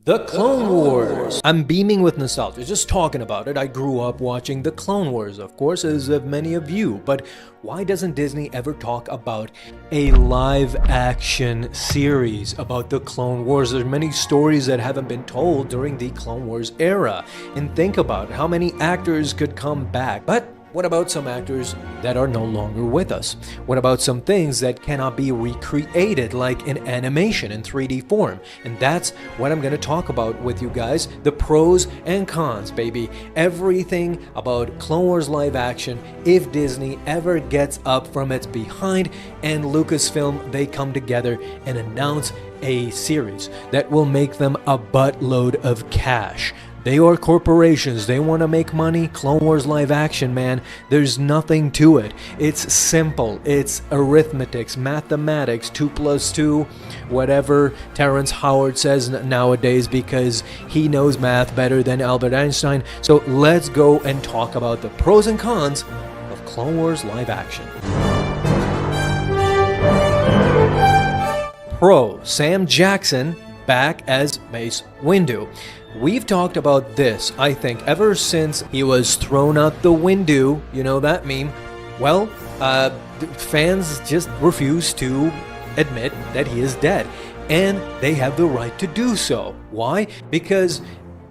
The Clone Wars! I'm beaming with nostalgia, just talking about it. I grew up watching The Clone Wars, of course, as have many of you. But why doesn't Disney ever talk about a live-action series about The Clone Wars? There's many stories that haven't been told during the Clone Wars era. And think about how many actors could come back. But what about some actors that are no longer with us? What about some things that cannot be recreated, like in animation in 3D form? And that's what I'm going to talk about with you guys. The pros and cons, baby. Everything about Clone Wars live action if Disney ever gets up from its behind and Lucasfilm, they come together and announce a series that will make them a buttload of cash. They are corporations, they want to make money. Clone Wars live action, man, there's nothing to it. It's simple, it's arithmetics, mathematics, 2 plus 2, whatever Terrence Howard says nowadays because he knows math better than Albert Einstein. So let's go and talk about the pros and cons of Clone Wars live action. Pro, Sam Jackson back as Mace Windu. We've talked about this, I think, ever since he was thrown out the window, you know that meme. Well, fans just refuse to admit that he is dead, and they have the right to do so. Why? Because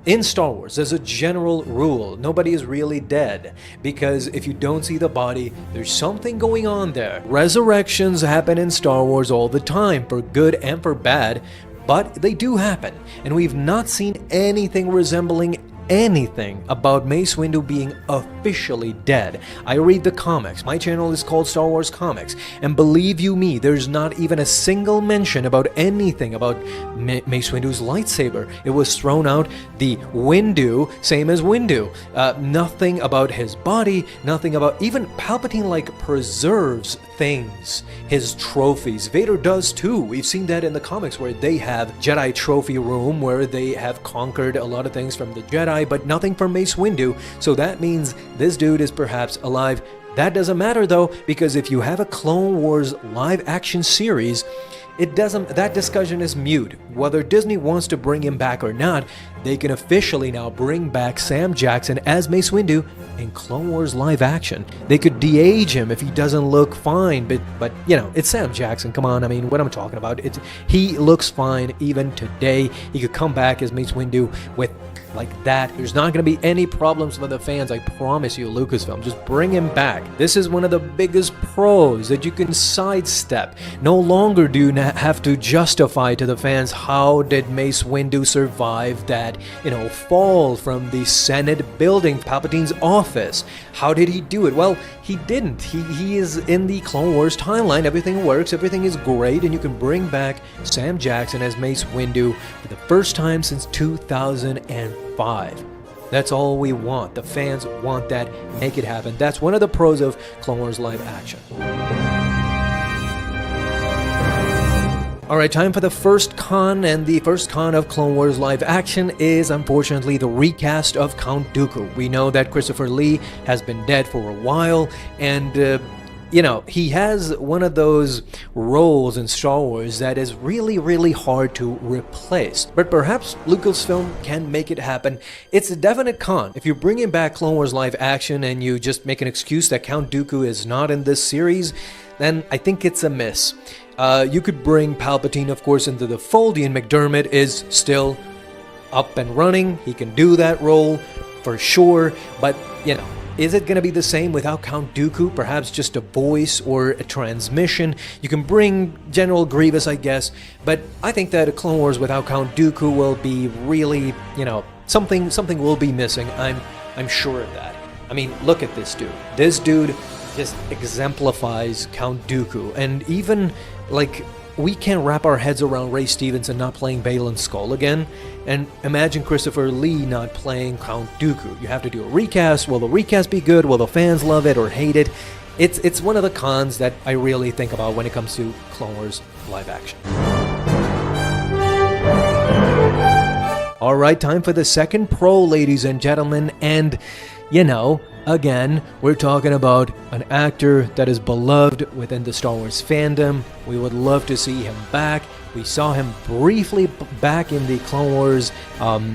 in Star Wars, there's a general rule, nobody is really dead, because if you don't see the body, there's something going on there. Resurrections happen in Star Wars all the time, for good and for bad, but they do happen, and we've not seen anything resembling anything about Mace Windu being officially dead. I read the comics. My channel is called Star Wars Comics, and believe you me, there's not even a single mention about anything about Mace Windu's lightsaber. It was thrown out the Windu, same as Windu. Nothing about his body, nothing about... Even Palpatine, preserves things, his trophies. Vader does too. We've seen that in the comics where they have Jedi trophy room where they have conquered a lot of things from the Jedi, but nothing from Mace Windu, so that means this dude is perhaps alive. That doesn't matter though, because if you have a Clone Wars live action series, that discussion is mute. Whether Disney wants to bring him back or not, they can officially now bring back Sam Jackson as Mace Windu in Clone Wars live action. They could de-age him if he doesn't look fine, but you know, it's Sam Jackson, come on, I mean, what am I talking about? He looks fine even today. He could come back as Mace Windu with like that. There's not going to be any problems for the fans, I promise you, Lucasfilm. Just bring him back. This is one of the biggest pros that you can sidestep. No longer do you have to justify to the fans how did Mace Windu survive that, fall from the Senate building, Palpatine's office. How did he do it? Well, he didn't. He is in the Clone Wars timeline. Everything works, everything is great, and you can bring back Sam Jackson as Mace Windu for the first time since 2005. That's all we want. The fans want that. Make it happen. That's one of the pros of Clone Wars live action. Alright, time for the first con, and the first con of Clone Wars live action is, unfortunately, the recast of Count Dooku. We know that Christopher Lee has been dead for a while, and he has one of those roles in Star Wars that is really, really hard to replace. But perhaps Lucasfilm can make it happen. It's a definite con. If you're bringing back Clone Wars live action and you just make an excuse that Count Dooku is not in this series, then I think it's a miss. You could bring Palpatine, of course, into the fold. Ian McDiarmid is still up and running. He can do that role for sure. But, is it going to be the same without Count Dooku? Perhaps just a voice or a transmission. You can bring General Grievous, I guess. But I think that a Clone Wars without Count Dooku will be really, something will be missing. I'm sure of that. I mean, look at this dude. This dude just exemplifies Count Dooku. And even, we can't wrap our heads around Ray Stevenson not playing Baylan Skoll again. And imagine Christopher Lee not playing Count Dooku. You have to do a recast. Will the recast be good? Will the fans love it or hate it? It's one of the cons that I really think about when it comes to Clone Wars live action. Alright, time for the second pro, ladies and gentlemen, and again, we're talking about an actor that is beloved within the Star Wars fandom. We would love to see him back. We saw him briefly back in the Clone Wars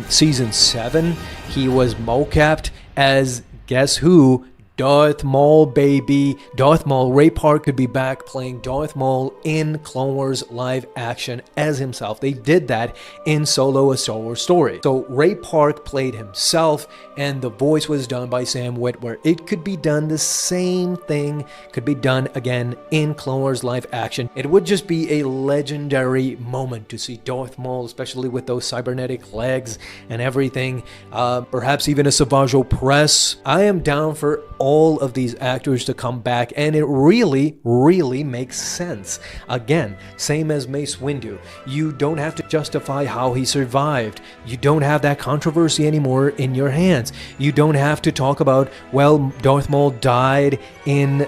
Season 7. He was mocapped as, guess who? Darth Maul, baby. Darth Maul. Ray Park could be back playing Darth Maul in Clone Wars live action as himself. They did that in Solo: A Star Wars Story. So Ray Park played himself, and the voice was done by Sam Witwer. It could be done, the same thing could be done again in Clone Wars live action. It would just be a legendary moment to see Darth Maul, especially with those cybernetic legs and everything. Perhaps even a Savage Opress. I am down for all of these actors to come back, and it really makes sense. Again, same as Mace Windu. You don't have to justify how he survived. You don't have that controversy anymore in your hands. You don't have to talk about, well, Darth Maul died in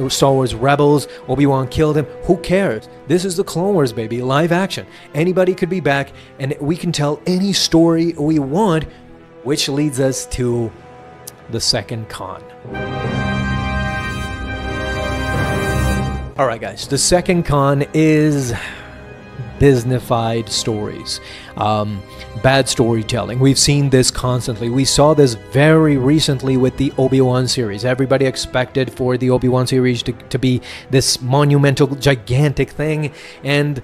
Star Wars Rebels, Obi-Wan killed him. Who cares? This is the Clone Wars, baby, live action. Anybody could be back, and we can tell any story we want, which leads us to the second con. Alright guys, the second con is Disneyfied stories. Bad storytelling. We've seen this constantly. We saw this very recently with the Obi-Wan series. Everybody expected for the Obi-Wan series to be this monumental, gigantic thing, and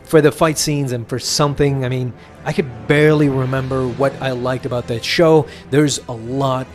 for the fight scenes and for something, I mean, I could barely remember what I liked about that show. There's a lot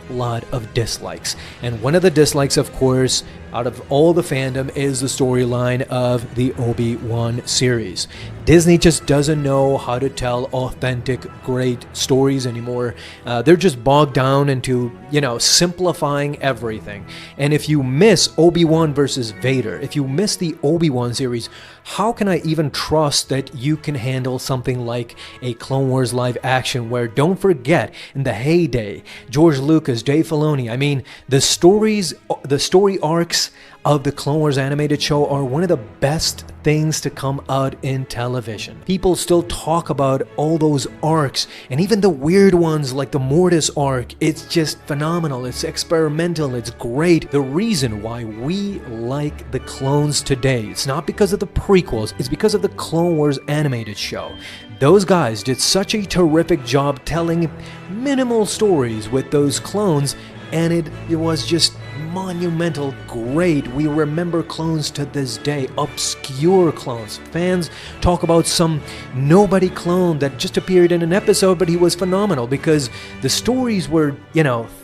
of dislikes. And one of the dislikes, of course, out of all the fandom is the storyline of the Obi-Wan series. Disney just doesn't know how to tell authentic, great stories anymore. They're just bogged down into, simplifying everything. And if you miss Obi-Wan versus Vader, if you miss the Obi-Wan series, how can I even trust that you can handle something like a Clone Wars live action where, don't forget, in the heyday, George Lucas, Dave Filoni, I mean, the story arcs of the Clone Wars animated show are one of the best things to come out in television. People still talk about all those arcs, and even the weird ones like the Mortis arc. It's just phenomenal. It's experimental. It's great. The reason why we like the clones today, it's not because of the prequels, it's because of the Clone Wars animated show. Those guys did such a terrific job telling minimal stories with those clones, and it was just monumental, great. We remember clones to this day, obscure clones. Fans talk about some nobody clone that just appeared in an episode, but he was phenomenal because the stories were,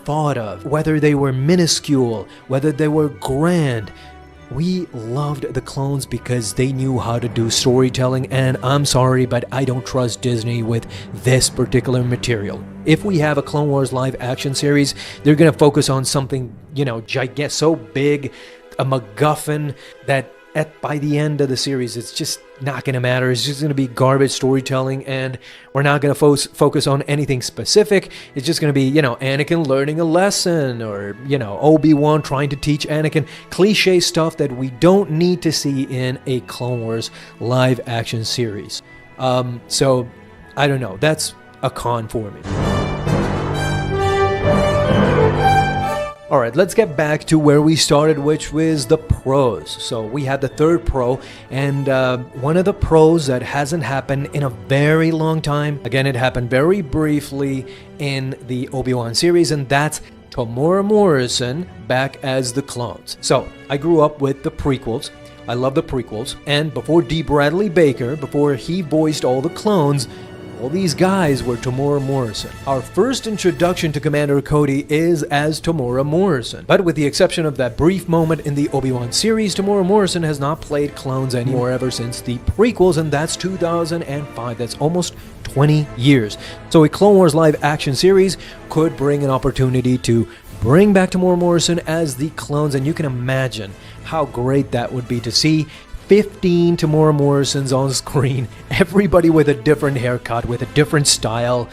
thought of, whether they were minuscule, whether they were grand. We loved the clones because they knew how to do storytelling, and I'm sorry, but I don't trust Disney with this particular material. If we have a Clone Wars live action series, they're going to focus on something, gigantic, so big, a MacGuffin, that by the end of the series, it's just not going to matter. It's just going to be garbage storytelling, and we're not going to focus on anything specific. It's just going to be, Anakin learning a lesson, or, Obi-Wan trying to teach Anakin cliche stuff that we don't need to see in a Clone Wars live action series. So, I don't know. That's a con for me. Alright, let's get back to where we started, which was the pros. So we had the third pro, and one of the pros that hasn't happened in a very long time, again, it happened very briefly in the Obi-Wan series, and that's Temuera Morrison back as the clones. So I grew up with the prequels. I love the prequels, and before D. Bradley Baker, before he voiced all the clones, all these guys were Temuera Morrison. Our first introduction to Commander Cody is as Temuera Morrison. But with the exception of that brief moment in the Obi-Wan series, Temuera Morrison has not played clones anymore ever since the prequels, and that's 2005. That's almost 20 years. So a Clone Wars live action series could bring an opportunity to bring back Temuera Morrison as the clones, and you can imagine how great that would be to see 15 Temuera Morrisons on screen, everybody with a different haircut, with a different style.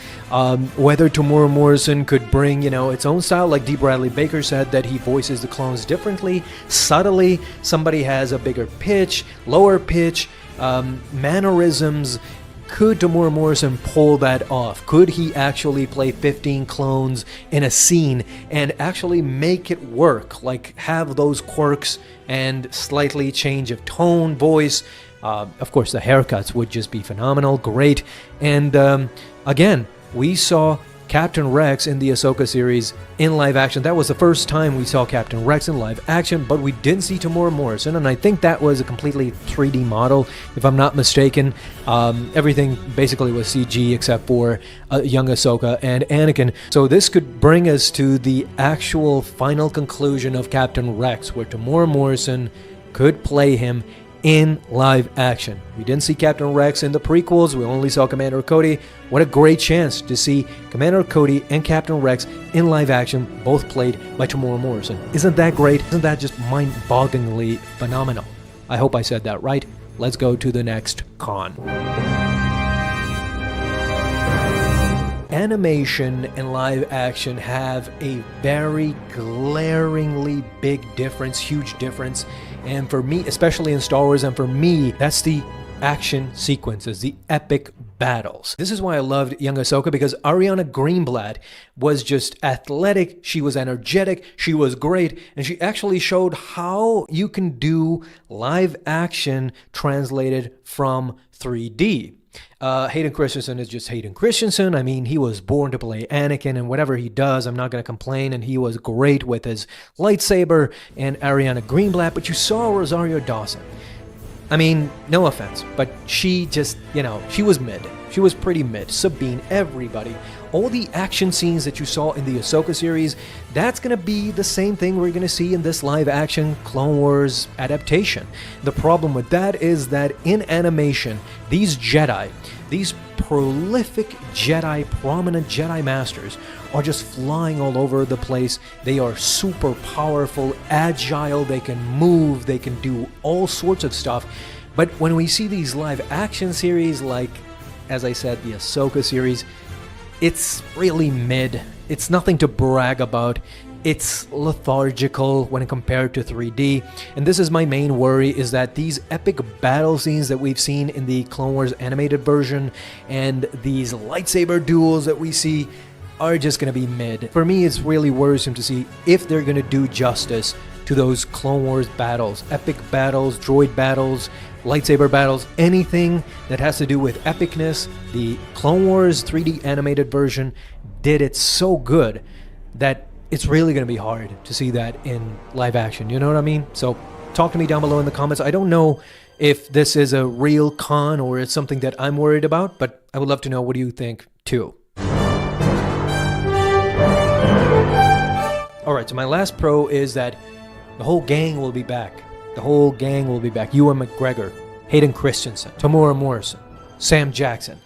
Whether Temuera Morrison could bring, its own style, like D. Bradley Baker said, that he voices the clones differently, subtly. Somebody has a bigger pitch, lower pitch, mannerisms. Could Temuera Morrison pull that off? Could he actually play 15 clones in a scene and actually make it work? Like, have those quirks and slightly change of tone, voice, Of course, the haircuts would just be phenomenal, great. And again, we saw Captain Rex in the Ahsoka series in live action. That was the first time we saw Captain Rex in live action, but we didn't see Temuera Morrison, and I think that was a completely 3D model, if I'm not mistaken. Everything basically was CG except for young Ahsoka and Anakin. So this could bring us to the actual final conclusion of Captain Rex, where Temuera Morrison could play him in live action. We didn't see Captain Rex in the prequels, we only saw Commander Cody. What a great chance to see Commander Cody and Captain Rex in live action, both played by Temuera Morrison. Isn't that great? Isn't that just mind-bogglingly phenomenal? I hope I said that right. Let's go to the next con. Animation and live action have a very glaringly big difference, huge difference. And for me, especially in Star Wars, and for me, that's the action sequences, the epic battles. This is why I loved young Ahsoka, because Ariana Greenblatt was just athletic, she was energetic, she was great, and she actually showed how you can do live action translated from 3D. Hayden Christensen is just Hayden Christensen. I mean, he was born to play Anakin, and whatever he does, I'm not going to complain, and he was great with his lightsaber and Ariana Greenblatt, but you saw Rosario Dawson. I mean, no offense, but she just, she was mid. She was pretty mid. Sabine, everybody. All the action scenes that you saw in the Ahsoka series, that's going to be the same thing we're going to see in this live-action Clone Wars adaptation. The problem with that is that in animation, these Jedi, these prolific Jedi, prominent Jedi Masters, are just flying all over the place. They are super powerful, agile, they can move, they can do all sorts of stuff. But when we see these live-action series like, as I said, the Ahsoka series, it's really mid. It's nothing to brag about. It's lethargical when compared to 3D. And this is my main worry, is that these epic battle scenes that we've seen in the Clone Wars animated version and these lightsaber duels that we see are just going to be mid. For me, it's really worrisome to see if they're going to do justice to those Clone Wars battles, epic battles, droid battles, lightsaber battles, anything that has to do with epicness. The Clone Wars 3D animated version did it so good that it's really going to be hard to see that in live action. You know what I mean? So talk to me down below in the comments. I don't know if this is a real con or it's something that I'm worried about, but I would love to know, what do you think too? Alright, so my last pro is that the whole gang will be back. The whole gang will be back. Ewan McGregor, Hayden Christensen, Temuera Morrison, Sam Jackson.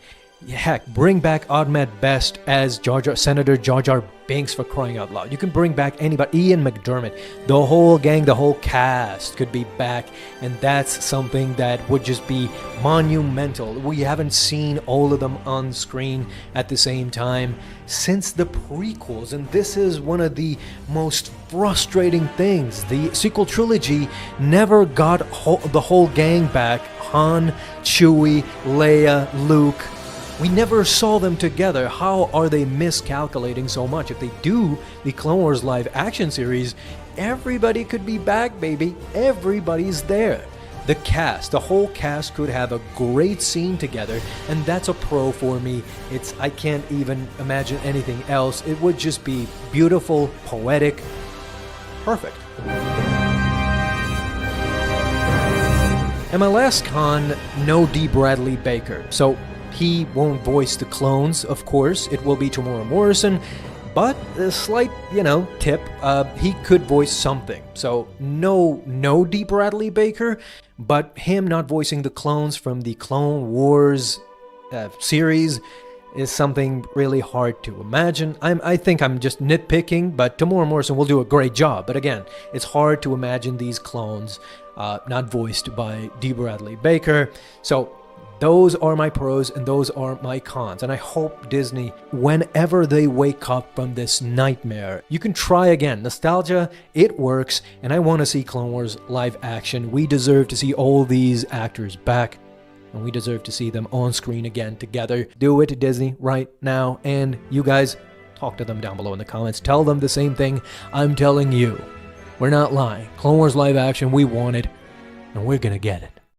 Heck, bring back Ahmed Best as Senator Jar Jar Binks, for crying out loud. You can bring back anybody. Ian McDermott. The whole gang, the whole cast could be back. And that's something that would just be monumental. We haven't seen all of them on screen at the same time since the prequels. And this is one of the most frustrating things. The sequel trilogy never got the whole gang back. Han, Chewie, Leia, Luke. We never saw them together. How are they miscalculating so much? If they do the Clone Wars live action series, everybody could be back, baby. Everybody's there. The cast, the whole cast could have a great scene together, and that's a pro for me. I can't even imagine anything else. It would just be beautiful, poetic, perfect. And my last con, no D. Bradley Baker. So he won't voice the clones, of course. It will be Temuera Morrison. But a slight, tip, he could voice something. So no D. Bradley Baker, but him not voicing the clones from the Clone Wars series is something really hard to imagine. I think I'm just nitpicking, but Temuera Morrison will do a great job. But again, it's hard to imagine these clones not voiced by D. Bradley Baker. So those are my pros and those are my cons. And I hope Disney, whenever they wake up from this nightmare, you can try again. Nostalgia, it works. And I want to see Clone Wars live action. We deserve to see all these actors back. And we deserve to see them on screen again together. Do it, Disney, right now. And you guys, talk to them down below in the comments. Tell them the same thing I'm telling you. We're not lying. Clone Wars live action, we want it. And we're gonna get it.